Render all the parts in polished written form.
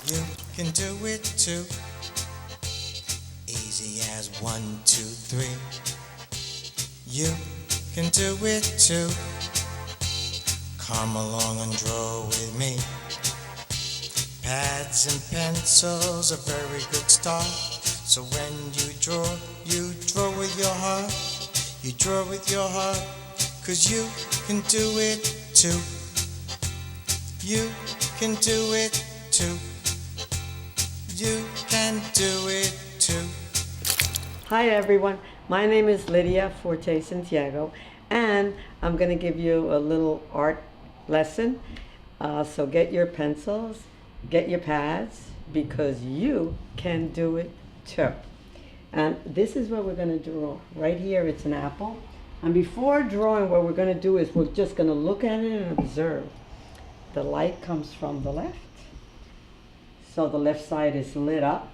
You can do it too. Easy as 1, 2, 3. You can do it too. Come along and draw with me. Pads and pencils, a very good start. So when you draw with your heart. You draw with your heart, 'cause you can do it too. You can do it too. You can do it too. Hi everyone, my name is Lydia Forte-Santiago, and I'm going to give you a little art lesson. So get your pencils, get your pads, because you can do it too. And this is what we're going to draw. Right here it's an apple. And before drawing, what we're going to do is we're just going to look at it and observe. The light comes from the left. So the left side is lit up.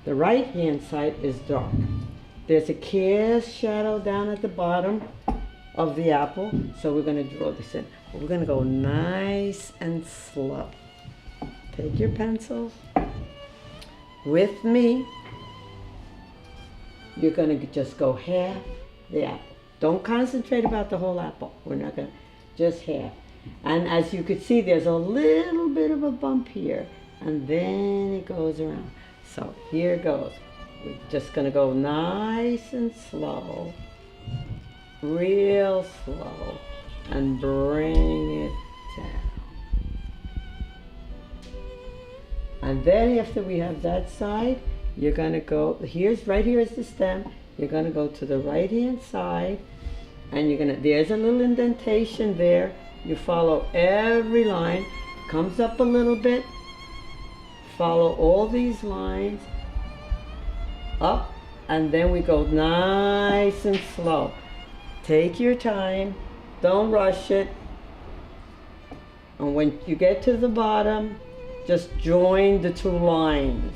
The right hand side is dark. There's a cast shadow down at the bottom of the apple. So we're going to draw this in. We're going to go nice and slow. Take your pencil with me. You're going to just go half the apple. Don't concentrate about the whole apple. We're not going to, just half. And as you can see, there's a little bit of a bump here. And then it goes around. So here goes. We're just going to go nice and slow. Real slow. And bring it down. And then after we have that side, you're going to go, right here is the stem. You're going to go to the right hand side, and you're going to, there's a little indentation there. You follow every line, comes up a little bit, follow all these lines up, and then we go nice and slow. Take your time, don't rush it. And when you get to the bottom, just join the two lines.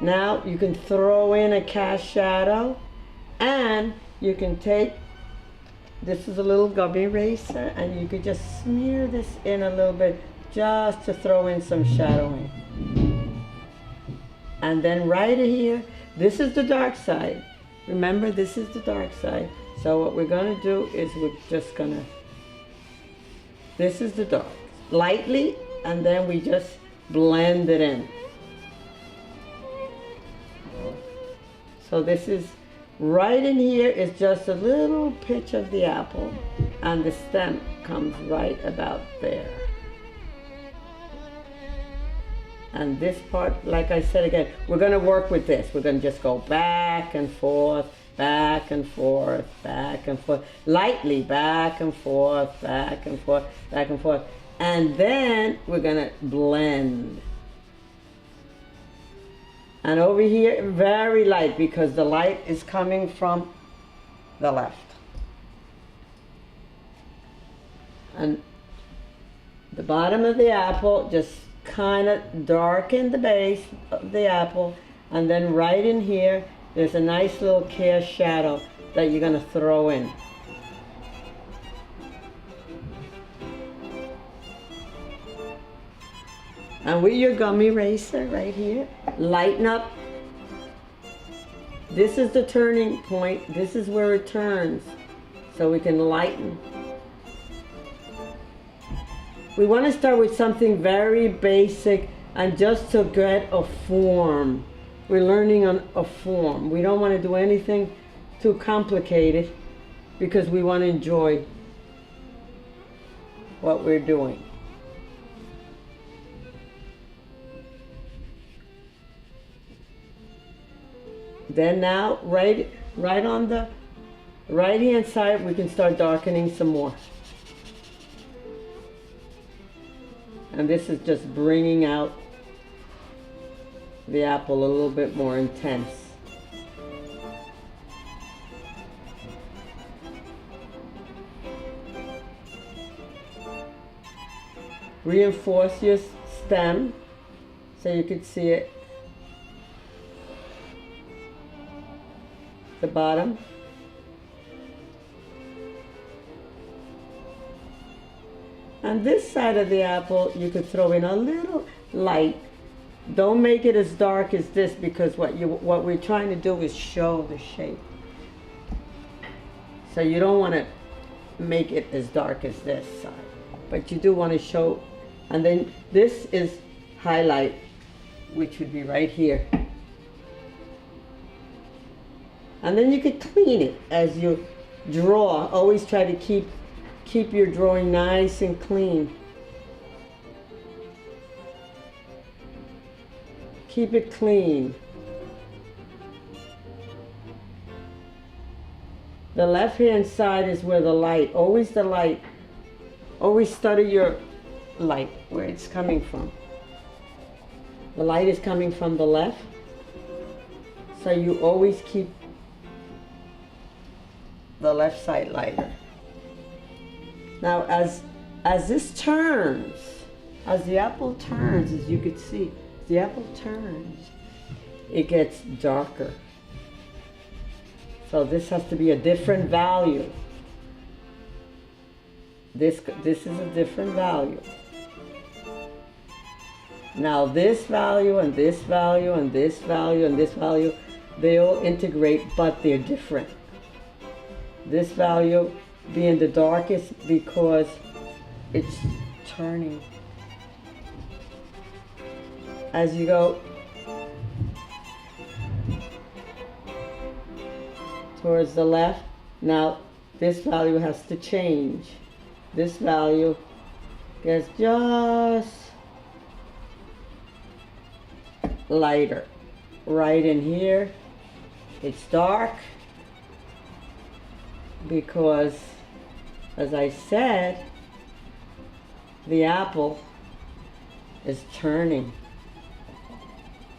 Now you can throw in a cast shadow, and you can take, this is a little gummy eraser, and you could just smear this in a little bit just to throw in some shadowing. And then right here, this is the dark side. Remember, this is the dark side. So what we're going to do is we're just going to, this is the dark, lightly, and then we just blend it in. So this is, right in here is just a little pitch of the apple, and the stem comes right about there. And this part, like I said again, we're going to work with this. We're going to just go back and forth, back and forth, back and forth, lightly back and forth, back and forth, back and forth. And then we're going to blend. And over here, very light, because the light is coming from the left. And the bottom of the apple, just kind of darken the base of the apple. And then right in here, there's a nice little cast shadow that you're going to throw in. And with your gummy eraser right here, lighten up. This is the turning point. This is where it turns. So we can lighten. We want to start with something very basic and just to get a form. We're learning on a form. We don't want to do anything too complicated because we want to enjoy what we're doing. Then now, right on the right hand side, we can start darkening some more. And this is just bringing out the apple a little bit more intense. Reinforce your stem so you can see it. The bottom. On this side of the apple, you could throw in a little light. Don't make it as dark as this, because what we're trying to do is show the shape. So you don't want to make it as dark as this side, but you do want to show. And then this is highlight, which would be right here. And then you could clean it as you draw. Always try to keep your drawing nice and clean. Keep it clean. The left hand side is where the light, always the light. Always study your light, where it's coming from. The light is coming from the left, so you always keep the left side lighter. Now as this turns, as the apple turns, as you can see, as the apple turns, it gets darker. So this has to be a different value. This is a different value. Now this value and this value and this value and this value, they all integrate, but they're different. This value being the darkest because it's turning. As you go towards the left, now this value has to change. This value gets just lighter. Right in here, it's dark because, as I said, the apple is turning,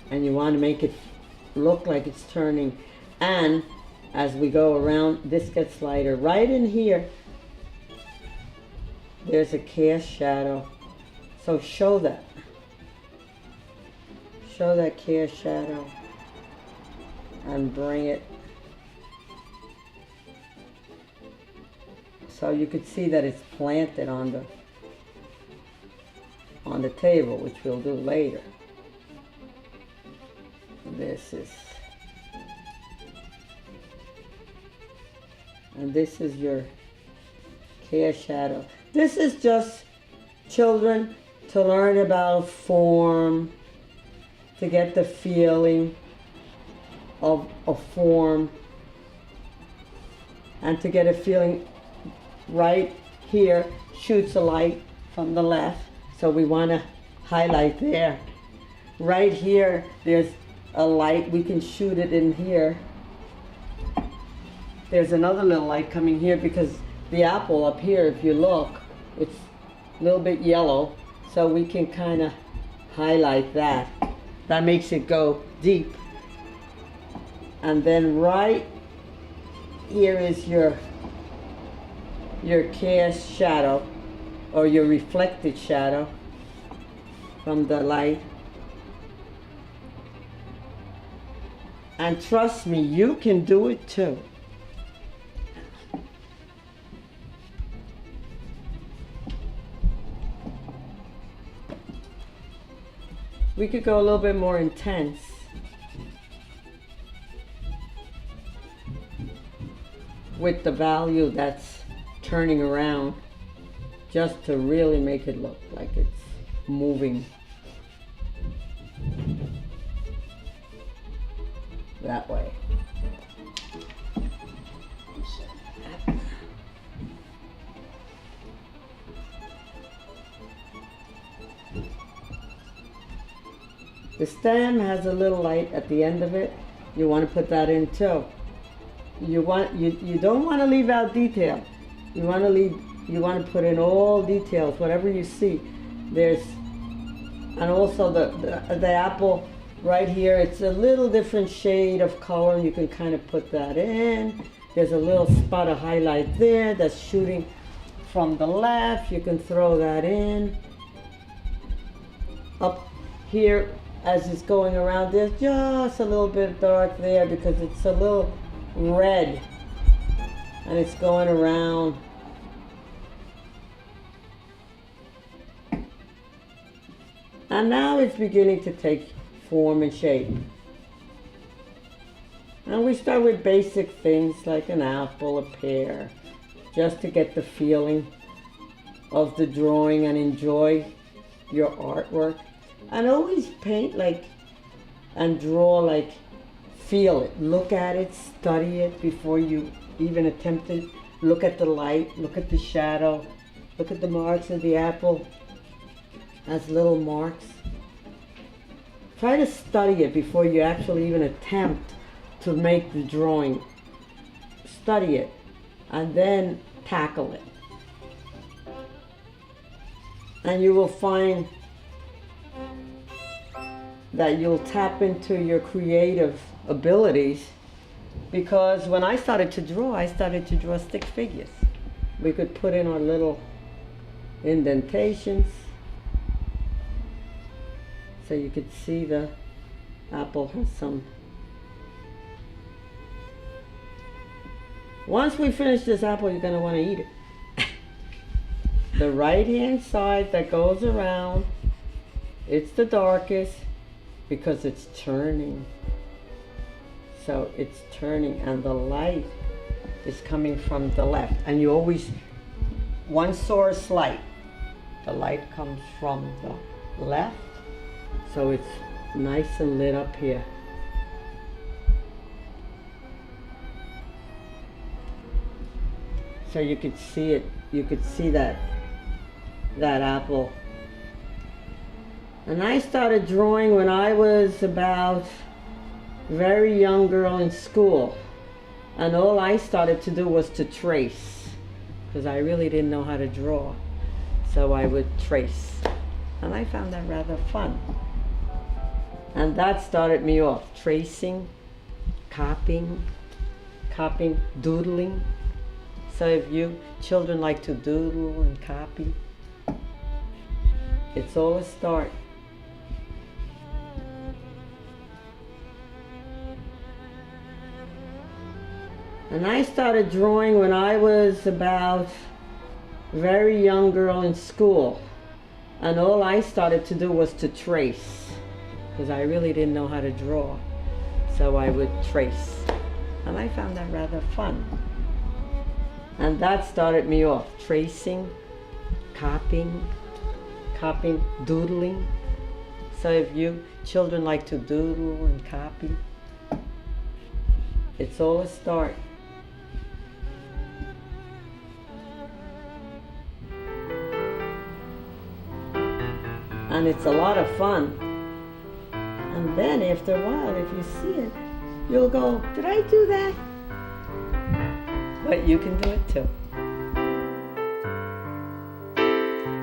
and you want to make it look like it's turning. And as we go around, this gets lighter. Right in here, there's a cast shadow. So show that. Show that cast shadow and bring it so you could see that it's planted on the table, which we'll do later. This is, and this is your cast shadow. This is just children to learn about form, to get the feeling of a form, and to get a feeling. Right here shoots a light from the left, so we want to highlight there. Right here, there's a light, we can shoot it in here. There's another little light coming here because the apple up here, if you look, it's a little bit yellow, so we can kind of highlight that. That makes it go deep. And then right here is your cast shadow, or your reflected shadow from the light. And trust me, you can do it too. We could go a little bit more intense. With the value that's turning around, just to really make it look like it's moving that way. The stem has a little light at the end of it. You want to put that in too. You don't want to leave out detail. You want to put in all details, whatever you see. And also the apple right here, it's a little different shade of color. You can kind of put that in. There's a little spot of highlight there that's shooting from the left. You can throw that in. Up here, as it's going around, there's just a little bit dark there because it's a little red and it's going around. And now it's beginning to take form and shape. And we start with basic things like an apple, a pear, just to get the feeling of the drawing and enjoy your artwork. And always paint like, and draw like, feel it, look at it, study it before you even attempt it. Look at the light, look at the shadow, look at the marks of the apple as little marks. Try to study it before you actually even attempt to make the drawing. Study it and then tackle it. And you will find that you'll tap into your creative abilities, because when I started to draw stick figures. We could put in our little indentations so you could see the apple has some. Once we finish this apple, you're going to want to eat it. The right hand side that goes around, it's the darkest because it's turning. So it's turning and the light is coming from the left. And you always, one source light. The light comes from the left. So it's nice and lit up here. So you could see it, you could see that apple. And I started drawing when I was about very young girl in school. And all I started to do was to trace, because I really didn't know how to draw. So I would trace. And I found that rather fun. And that started me off, tracing, copying, doodling. So if you children like to doodle and copy, it's all a start. And I started drawing when I was about very young girl in school. And all I started to do was to trace, because I really didn't know how to draw. So I would trace. And I found that rather fun. And that started me off, tracing, copying, doodling. So if you children like to doodle and copy, it's all a start. And it's a lot of fun. And then after a while, if you see it, you'll go, did I do that? But you can do it too.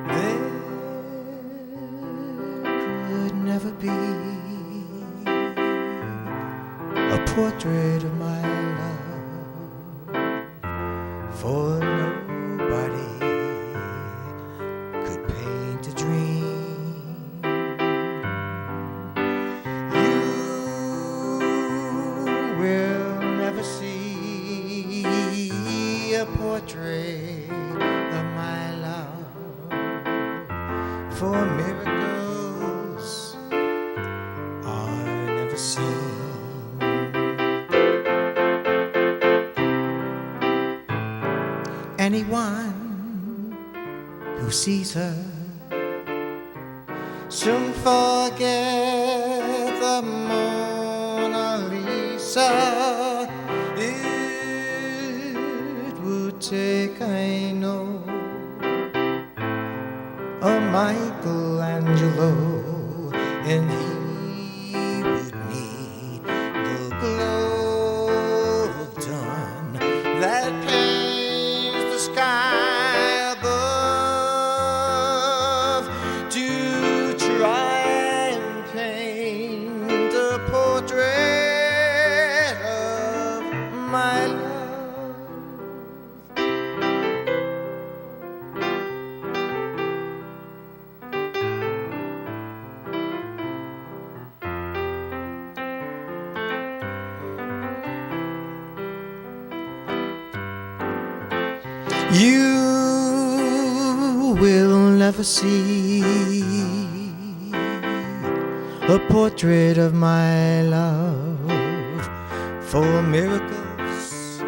There could never be a portrait of my love, for nobody could paint a dream. You will never see a portrait of my love, for miracles are never seen. Anyone who sees her soon forget the Mona Lisa. It would take, I know, a Michelangelo, and he would need the glow of dawn that paints the sky above, to try and paint a portrait of my love. You will never see a portrait of my love, for miracles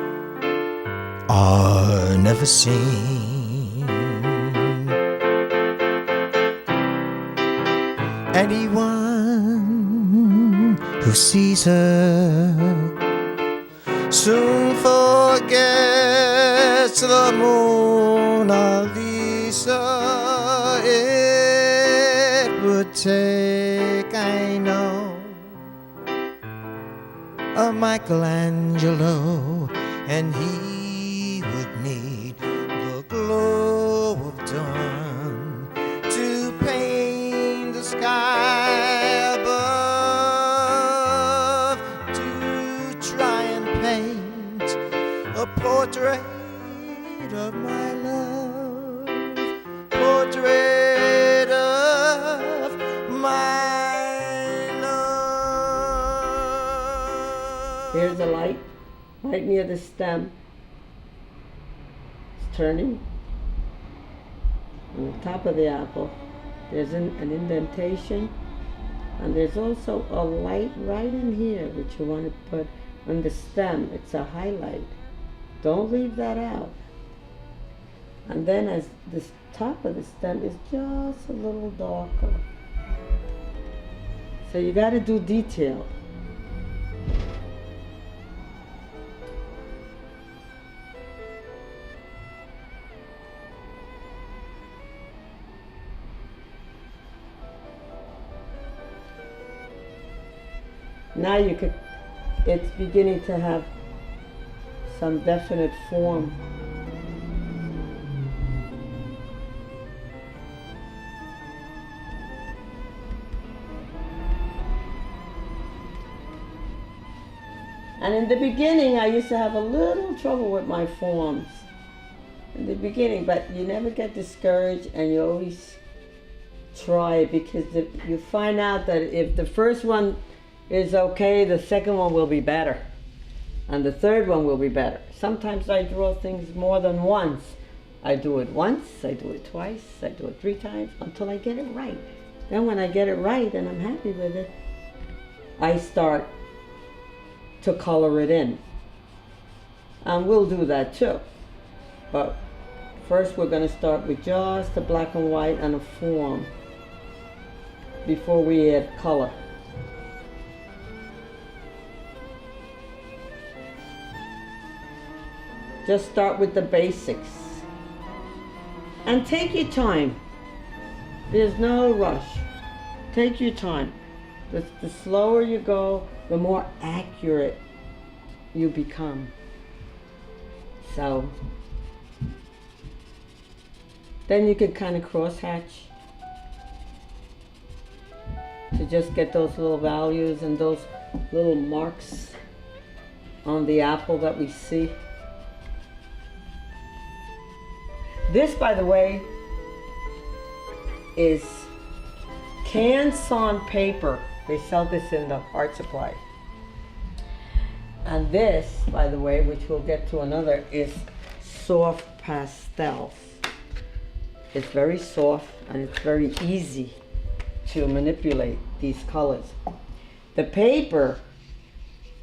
are never seen. Anyone who sees her soon forgets the Mona Lisa. It would take, I know, a Michelangelo, and he would need the glow of dawn to paint the sky above, to try and paint a portrait of my love, portrait of my love. Here's a light right near the stem. It's turning. On the top of the apple, there's an indentation, and there's also a light right in here, which you want to put on the stem. It's a highlight. Don't leave that out. And then as the top of the stem is just a little darker. So you got to do detail. Now you could, it's beginning to have some definite form. And in the beginning, I used to have a little trouble with my forms in the beginning, but you never get discouraged, and you always try, because you find out that if the first one is okay, the second one will be better, and the third one will be better. Sometimes I draw things more than once. I do it once, I do it twice, I do it 3 times until I get it right. Then when I get it right and I'm happy with it, I start to color it in. And we'll do that too. But first we're going to start with just a black and white and a form before we add color. Just start with the basics. And take your time. There's no rush. Take your time. The slower you go, the more accurate you become. So then you could kind of cross-hatch to just get those little values and those little marks on the apple that we see. This, by the way, is Canson paper. They sell this in the art supply. And this, by the way, which we'll get to another, is soft pastels. It's very soft and it's very easy to manipulate these colors. The paper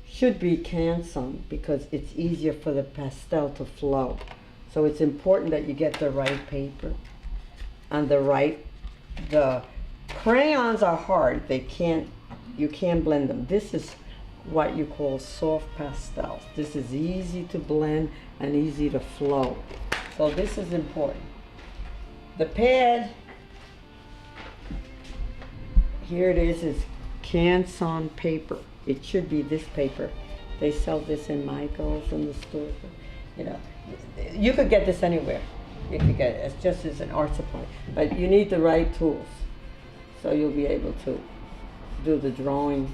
should be Canson because it's easier for the pastel to flow. So it's important that you get the right paper and the crayons are hard. You can't blend them. This is what you call soft pastels. This is easy to blend and easy to flow. So this is important. The pad, here it is Canson paper. It should be this paper. They sell this in Michael's in the stores. You know, you could get this anywhere. You could get it. It's just as an art supply. But you need the right tools. So you'll be able to do the drawing.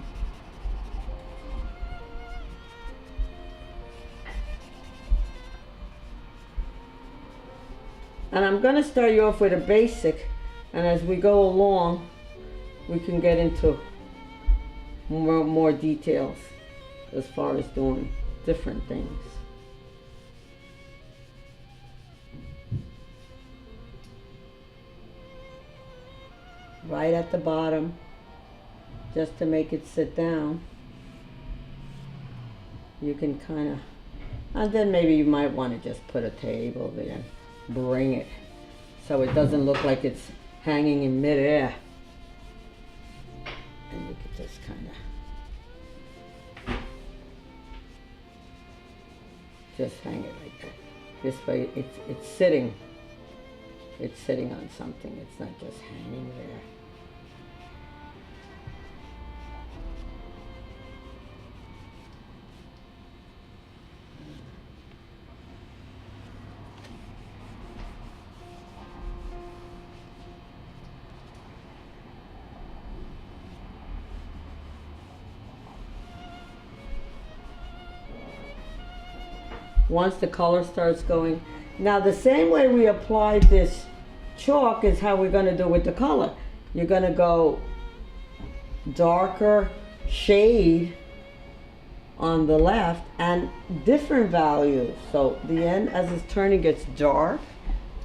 And I'm going to start you off with a basic, and as we go along, we can get into more details as far as doing different things. Right at the bottom, just to make it sit down. You can kind of, and then maybe you might want to just put a table there, bring it, so it doesn't look like it's hanging in midair. And you could just kind of just hang it like that. This way it's sitting. It's sitting on something. It's not just hanging there. Once the color starts going. Now the same way we applied this chalk is how we're going to do with the color. You're going to go darker shade on the left and different values. So the end as it's turning gets dark,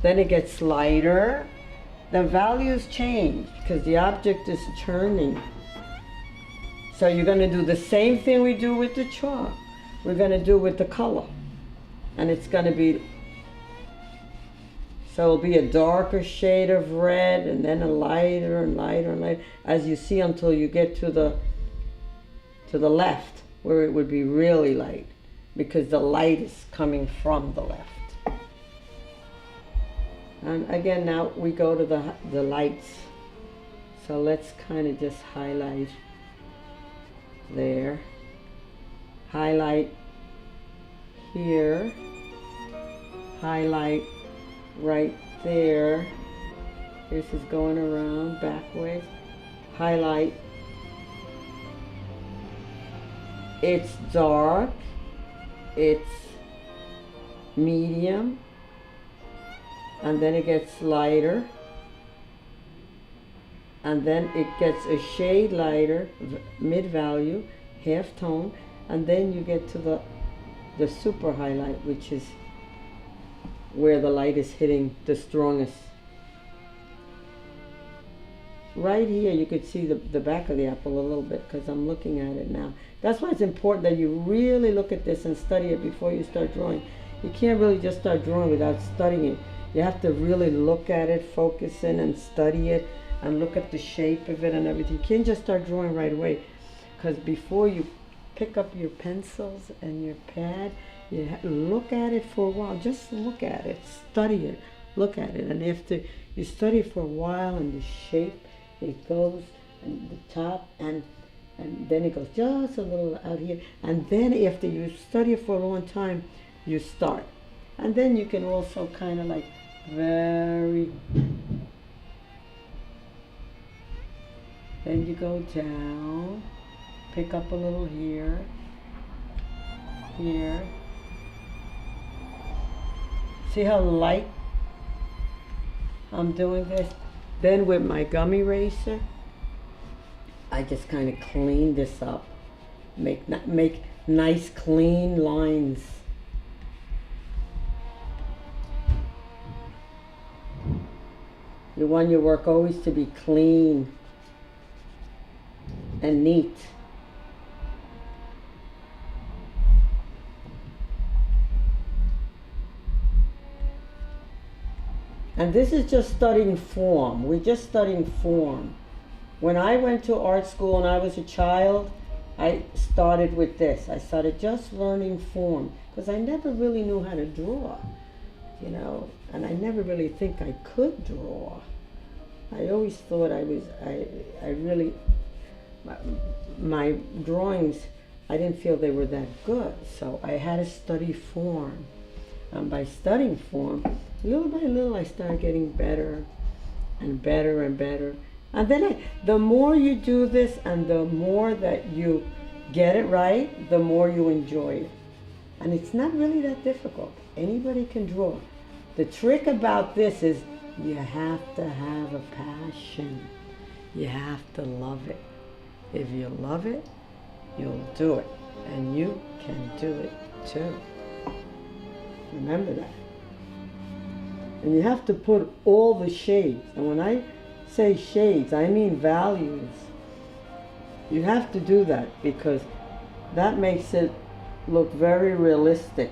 then it gets lighter. The values change because the object is turning. So you're going to do the same thing we do with the chalk. We're going to do with the color. And it's going to be, so it'll be a darker shade of red and then a lighter and lighter and lighter, as you see until you get to the left where it would be really light because the light is coming from the left. And again, now we go to the lights. So let's kind of just highlight there, highlight here, highlight right there. This is going around backwards. Highlight. It's dark. It's medium. And then it gets lighter. And then it gets a shade lighter, mid-value, half tone. And then you get to the super highlight, which is where the light is hitting the strongest. Right here you could see the back of the apple a little bit because I'm looking at it now. That's why it's important that you really look at this and study it before you start drawing. You can't really just start drawing without studying it. You have to really look at it, focus in and study it and look at the shape of it and everything. You can't just start drawing right away because before you pick up your pencils and your pad, you look at it for a while. Just look at it, study it, look at it. And after you study it for a while and the shape, it goes and the top and then it goes just a little out here. And then after you study it for a long time, you start. And then you can also kind of like then you go down, pick up a little here, here. See how light I'm doing this? Then with my gum eraser, I just kind of clean this up, make nice clean lines. You want your work always to be clean and neat. And this is just studying form. We're just studying form. When I went to art school and I was a child, I started with this. I started just learning form because I never really knew how to draw, you know, and I never really think I could draw. I always thought I really, my drawings, I didn't feel they were that good. So I had to study form. And by studying form, little by little, I started getting better and better and better. And then the more you do this and the more that you get it right, the more you enjoy it. And it's not really that difficult. Anybody can draw. The trick about this is you have to have a passion. You have to love it. If you love it, you'll do it. And you can do it too. Remember that. And you have to put all the shades. And when I say shades, I mean values. You have to do that because that makes it look very realistic.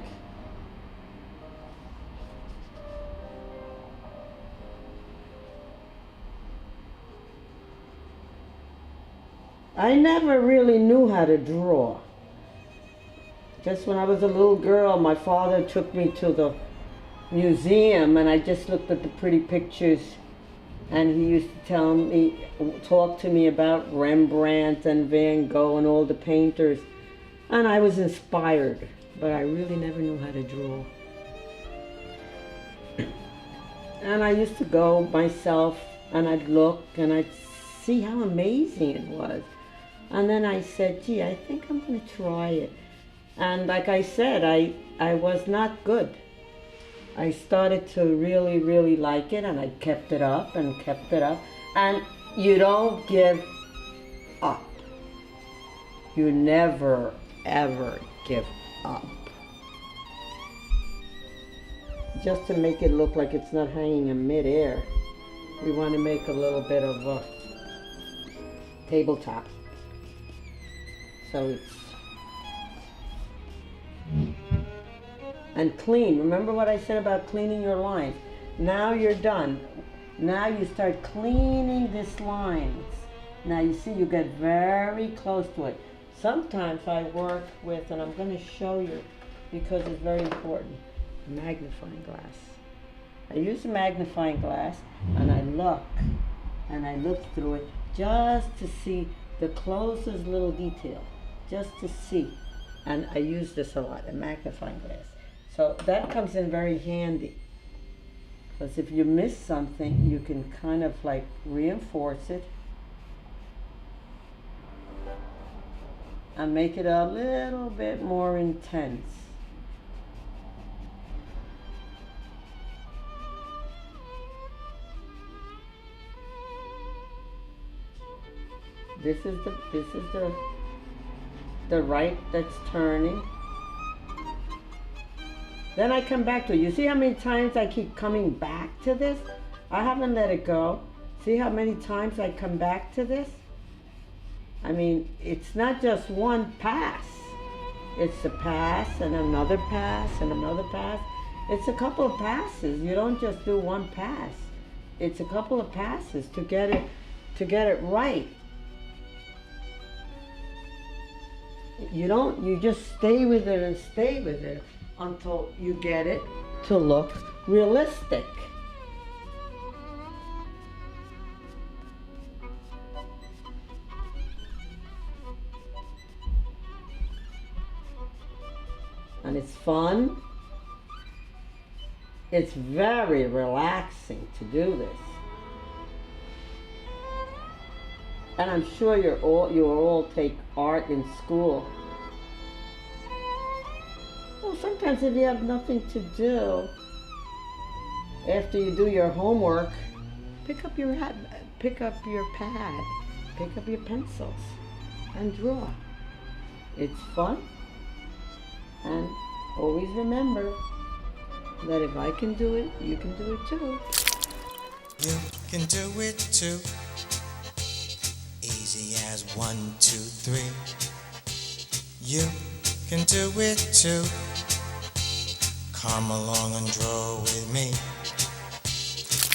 I never really knew how to draw. Just when I was a little girl, my father took me to the museum and I just looked at the pretty pictures, and he used to talk to me about Rembrandt and Van Gogh and all the painters, and I was inspired, but I really never knew how to draw. And I used to go myself and I'd look and I'd see how amazing it was. And then I said, gee, I think I'm going to try it. And like I said, I was not good. I started to really, really like it, and I kept it up and kept it up. And you don't give up. You never, ever give up. Just to make it look like it's not hanging in midair, we want to make a little bit of a tabletop. So it's... And clean. Remember what I said about cleaning your lines. Now you're done. Now you start cleaning these lines. Now you see you get very close to it. Sometimes I work with, and I'm going to show you because it's very important, a magnifying glass. I use a magnifying glass and I look through it just to see the closest little detail, just to see. And I use this a lot, a magnifying glass. So that comes in very handy, because if you miss something, you can kind of like reinforce it and make it a little bit more intense. This is the right that's turning. Then I come back to it. You see how many times I keep coming back to this? I haven't let it go. See how many times I come back to this? I mean, it's not just one pass. It's a pass and another pass and another pass. It's a couple of passes. You don't just do one pass. It's a couple of passes to get it right. You just stay with it and stay with it until you get it to look realistic. And it's fun. It's very relaxing to do this. And I'm sure you all take art in school. Well, sometimes if you have nothing to do, after you do your homework, pick up your pad, pick up your pencils, and draw. It's fun, and always remember that if I can do it, you can do it too. You can do it too. Easy as 1, 2, 3. You can do it too. Come along and draw with me.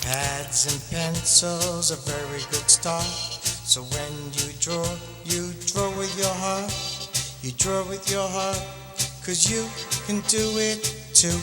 Pads and pencils, a very good start. So when you draw with your heart. You draw with your heart, 'cause you can do it too.